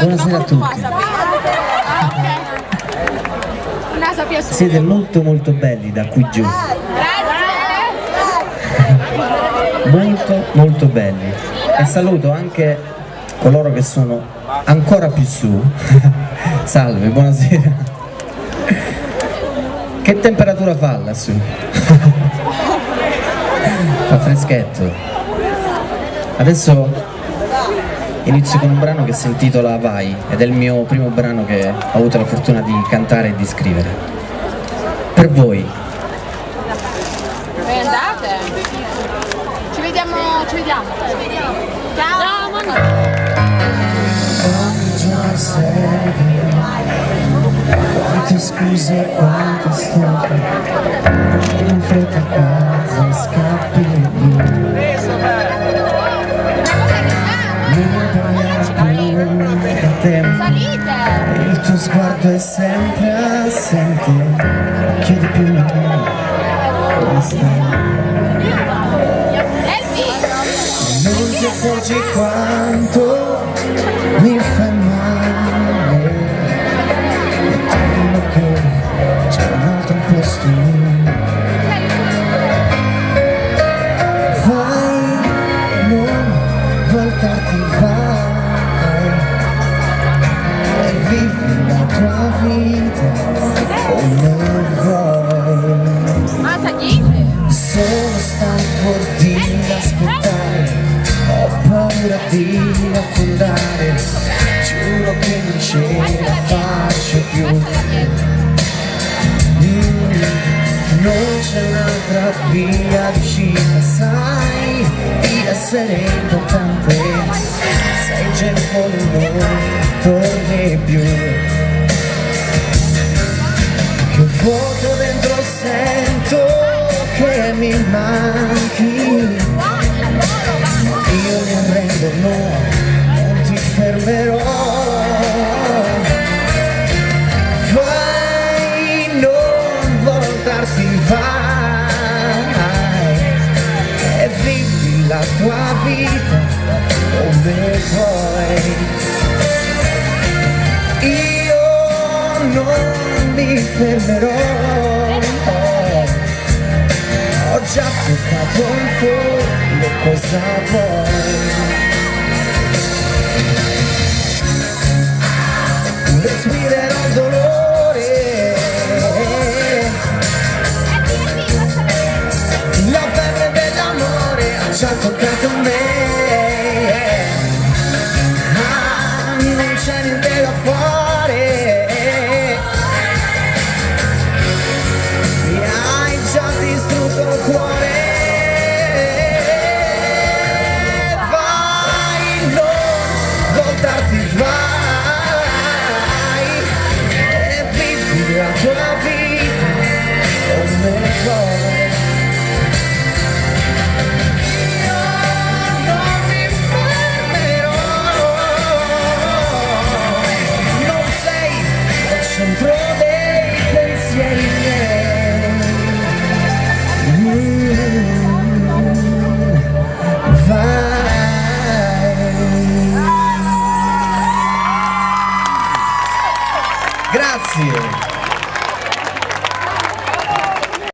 Buonasera a tutti. Siete molto molto belli da qui giù. Molto molto belli. E saluto anche coloro che sono ancora più su. Salve, buonasera. Che temperatura fa lassù? Fa freschetto. Adesso inizio con un brano che si intitola Vai, ed è il mio primo brano che ho avuto la fortuna di cantare e di scrivere. Per voi. Dove andate? Ci vediamo. Ciao, mamma. Ogni giorno sempre, quante scuse, quante storie, in fretta a casa scappi via. Salite! Il tuo sguardo è sempre assente, chiedi più nemmeno come stai. Non ti accorgi quanto mi fai male, e temo che c'è un altro posto in me. Vai, non voltarti, vai e vivi la tua vita come vuoi. Ah, salite! Sono stanco di aspettare, ho paura di affondare, giuro che non ce la faccio più. Non c'è un'altra via d'uscita, sai, di essere importante, sei gente come non torni più. Che vuoto dentro sento che mi manchi, io mi arrendo, no, non ti fermerò. Vai, non voltarti, vai e vivi la tua vita come vuoi. Io non mi fermerò. Ho già toccato in fondo, cosa vuoi? Respirerò il dolore, la febbre dell'amore ha già toccato me. Non c'è niente da fare.